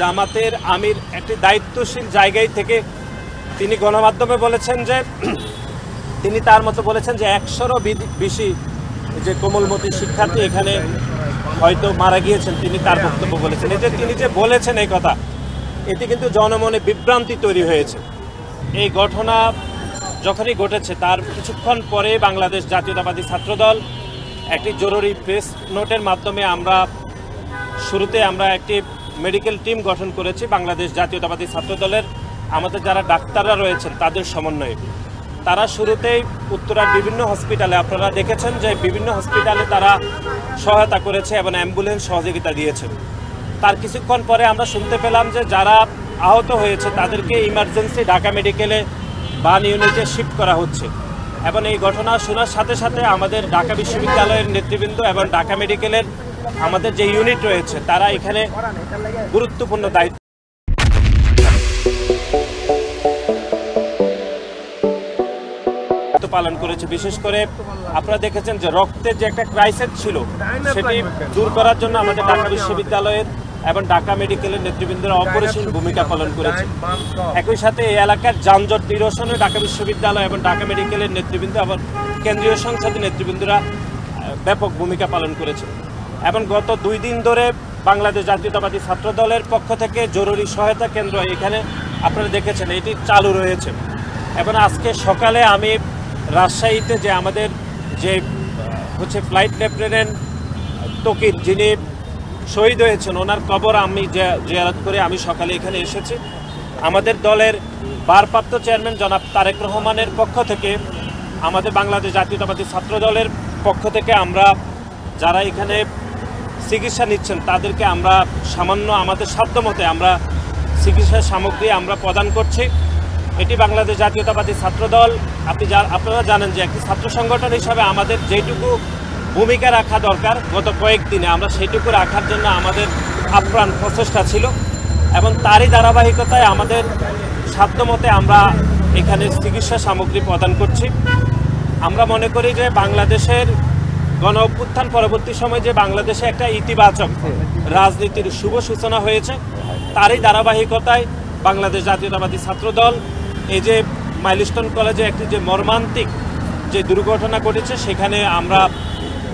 জামাতের আমির একটি দায়িত্বশীল জায়গায় থেকে তিনি গণমাধ্যমে বলেছেন যে তিনি তার মতো বলেছেন যে 100-রও বেশি যে কোমলমতি শিক্ষার্থী এখানে হয়তো মারা গিয়েছেন। তিনি তার বক্তব্য বলেছেন, এই যে তিনি যে বলেছেন এই কথা, এতে কিন্তু জনমনে বিভ্রান্তি তৈরি হয়েছে। এই ঘটনা যখনই ঘটেছে তার কিছুক্ষণ পরে বাংলাদেশ জাতীয়তাবাদী ছাত্রদল একটি জরুরি প্রেস নোটের মাধ্যমে শুরুতে আমরা একটি মেডিকেল টিম গঠন করেছি বাংলাদেশ জাতীয়তাবাদী ছাত্রদলের আমাদের যারা ডাক্তাররা রয়েছেন তাদের সমন্বয়ে। তারা শুরুতেই উত্তরার বিভিন্ন হসপিটালে, আপনারা দেখেছেন যে বিভিন্ন হসপিটালে তারা সহায়তা করেছে এবং অ্যাম্বুলেন্স সহযোগিতা দিয়েছে। তার কিছুক্ষণ পরে আমরা শুনতে পেলাম যে যারা আহত হয়েছে তাদেরকে ইমার্জেন্সি ঢাকা মেডিকেলে বান ইউনিটে শিফট করা হচ্ছে। এবং এই ঘটনা শোনার সাথে সাথে আমাদের ঢাকা বিশ্ববিদ্যালয়ের নেতৃবৃন্দ এবং ঢাকা মেডিকেলের আমাদের যে ইউনিট রয়েছে তারা এখানে গুরুত্বপূর্ণ দায়িত্ব পালন করেছে। বিশেষ করে আপনারা দেখেছেন যে রক্তের যে একটা ক্রাইসিস ছিল সেটি দূর করার জন্য আমাদের ঢাকা বিশ্ববিদ্যালয়ের এবং ঢাকা মেডিকেলের নেতৃবৃন্দরা অপরিসীম ভূমিকা পালন করেছে। একই সাথে এই এলাকার যানজট নিরসনে ঢাকা বিশ্ববিদ্যালয় এবং ঢাকা মেডিকেলের নেতৃবৃন্দ এবং কেন্দ্রীয় সংসদের নেতৃবৃন্দরা ব্যাপক ভূমিকা পালন করেছে। এবং গত 2 দিন ধরে বাংলাদেশ জাতীয়তাবাদী ছাত্রদলের পক্ষ থেকে জরুরি সহায়তা কেন্দ্র এখানে আপনারা দেখেছেন এটি চালু রয়েছে। এবং আজকে সকালে আমি রাজশাহীতে যে আমাদের যে ফ্লাইট লেফটেন্যান্ট তকির যিনি শহীদ হয়েছেন ওনার কবর আমি জিয়ারত করে আমি সকালে এখানে এসেছি। আমাদের দলের ভারপ্রাপ্ত চেয়ারম্যান জনাব তারেক রহমানের পক্ষ থেকে আমাদের বাংলাদেশ জাতীয়তাবাদী ছাত্রদলের পক্ষ থেকে আমরা যারা এখানে চিকিৎসা নিচ্ছেন তাদেরকে আমরা সামান্য আমাদের সাধ্যমতে আমরা চিকিৎসার সামগ্রী আমরা প্রদান করছি। এটি বাংলাদেশ জাতীয়তাবাদী ছাত্রদল আপনারা জানেন যে একটি ছাত্র সংগঠন হিসাবে আমাদের যেটুকু ভূমিকা রাখা দরকার গত কয়েকদিনে আমরা সেইটুকু রাখার জন্য আমাদের আপ্রাণ প্রচেষ্টা ছিল এবং তারই ধারাবাহিকতায় আমাদের সাধ্যমতে আমরা এখানে চিকিৎসা সামগ্রী প্রদান করছি। আমরা মনে করি যে বাংলাদেশের গণ অভ্যুত্থান পরবর্তী সময়ে যে বাংলাদেশে একটা ইতিবাচক রাজনীতির শুভ সূচনা হয়েছে তারই ধারাবাহিকতায় বাংলাদেশ জাতীয়তাবাদী ছাত্রদল এই যে মাইলস্টোন কলেজে একটি যে মর্মান্তিক যে দুর্ঘটনা ঘটেছে সেখানে আমরা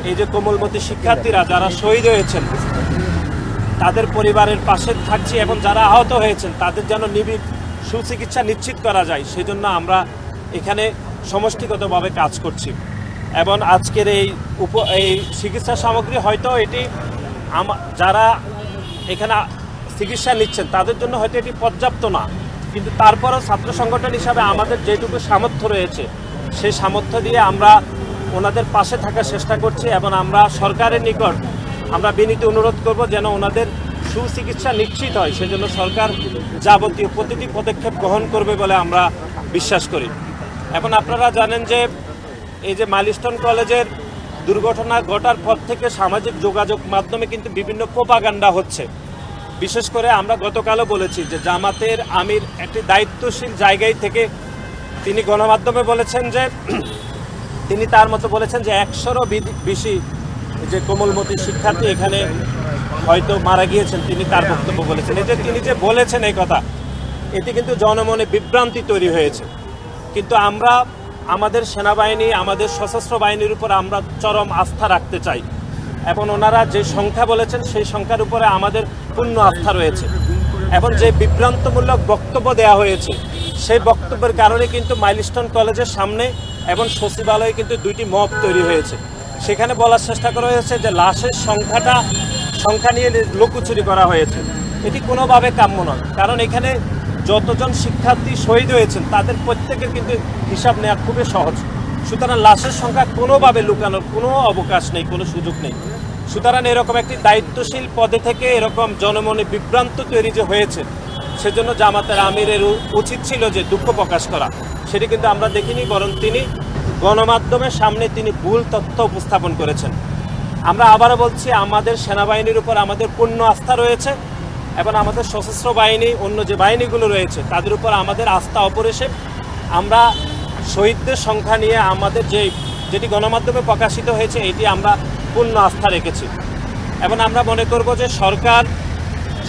এই যে কোমলমতি শিক্ষার্থীরা যারা শহীদ হয়েছেন তাদের পরিবারের পাশে থাকছি এবং যারা আহত হয়েছেন তাদের যেন নিবিড় সুচিকিৎসা নিশ্চিত করা যায় সেজন্য আমরা এখানে সমষ্টিগতভাবে কাজ করছি। এবং আজকের এই চিকিৎসা সামগ্রী হয়তো এটি যারা এখানে চিকিৎসা নিচ্ছেন তাদের জন্য হয়তো এটি পর্যাপ্ত না, কিন্তু তারপরও ছাত্র সংগঠন হিসাবে আমাদের যেটুকু সামর্থ্য রয়েছে সেই সামর্থ্য দিয়ে আমরা ওনাদের পাশে থাকার চেষ্টা করছি এবং আমরা সরকারের নিকট আমরা বিনীত অনুরোধ করব যেন ওনাদের সুচিকিৎসা নিশ্চিত হয়, সেজন্য সরকার যাবতীয় প্রতিটি পদক্ষেপ গ্রহণ করবে বলে আমরা বিশ্বাস করি। এখন আপনারা জানেন যে এই যে মাইলস্টোন কলেজের দুর্ঘটনা ঘটার পর থেকে সামাজিক যোগাযোগ মাধ্যমে কিন্তু বিভিন্ন প্রোপাগান্ডা হচ্ছে। বিশেষ করে আমরা গতকালও বলেছি যে জামাতের আমির একটি দায়িত্বশীল জায়গায় থেকে তিনি গণমাধ্যমে বলেছেন যে তিনি তার মতো বলেছেন যে 100-রও বেশি যে কোমলমতি শিক্ষার্থী এখানে হয়তো মারা গিয়েছেন। তিনি তার বক্তব্য বলেছেন, এই যে তিনি যে বলেছেন এই কথা, এতে কিন্তু জনমনে বিভ্রান্তি তৈরি হয়েছে। কিন্তু আমরা আমাদের সেনাবাহিনী আমাদের সশস্ত্র বাহিনীর উপর আমরা চরম আস্থা রাখতে চাই এবং ওনারা যে সংখ্যা বলেছেন সেই সংখ্যার উপরে আমাদের পূর্ণ আস্থা রয়েছে। এবং যে বিভ্রান্তমূলক বক্তব্য দেওয়া হয়েছে সেই বক্তব্যের কারণে কিন্তু মাইলস্টোন কলেজের সামনে এবং সচিবালয়ে কিন্তু 2টি মব তৈরি হয়েছে। সেখানে বলার চেষ্টা করা হয়েছে যে লাশের সংখ্যা নিয়ে লুকোচুরি করা হয়েছে। এটি কোনোভাবে কাম্য নয়, কারণ এখানে যতজন শিক্ষার্থী শহীদ হয়েছেন তাদের প্রত্যেকের কিন্তু হিসাব নেওয়া খুবই সহজ। সুতরাং লাশের সংখ্যা কোনোভাবে লুকানোর কোনো অবকাশ নেই, কোনো সুযোগ নেই। সুতরাং এরকম একটি দায়িত্বশীল পদে থেকে এরকম জনমনে বিভ্রান্ত তৈরি যে হয়েছে সেজন্য জামাতের আমিরের উচিত ছিল যে দুঃখ প্রকাশ করা, সেটি কিন্তু আমরা দেখিনি, বরং তিনি গণমাধ্যমের সামনে তিনি ভুল তথ্য উপস্থাপন করেছেন। আমরা আবারও বলছি আমাদের সেনাবাহিনীর উপর আমাদের পূর্ণ আস্থা রয়েছে এবং আমাদের সশস্ত্র বাহিনী অন্য যে বাহিনীগুলো রয়েছে তাদের উপর আমাদের আস্থা অপরিসীম। আমরা শহীদদের সংখ্যা নিয়ে আমাদের যেটি গণমাধ্যমে প্রকাশিত হয়েছে এটি আমরা পূর্ণ আস্থা রেখেছি এবং আমরা মনে করব যে সরকার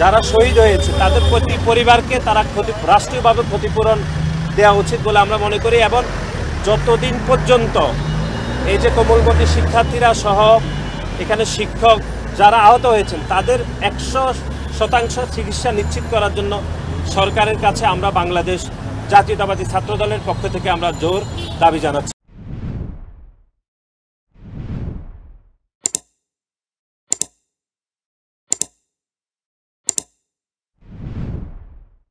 যারা শহীদ হয়েছে তাদের প্রতি পরিবারকে তারা রাষ্ট্রীয়ভাবে ক্ষতিপূরণ দেওয়া উচিত বলে আমরা মনে করি। এবং যতদিন পর্যন্ত এই যে কোমলমতি শিক্ষার্থীরা সহ এখানে শিক্ষক যারা আহত হয়েছেন তাদের 100% চিকিৎসা নিশ্চিত করার জন্য সরকারের কাছে আমরা বাংলাদেশ জাতীয়তাবাদী ছাত্রদলের পক্ষ থেকে আমরা জোর দাবি জানাচ্ছি।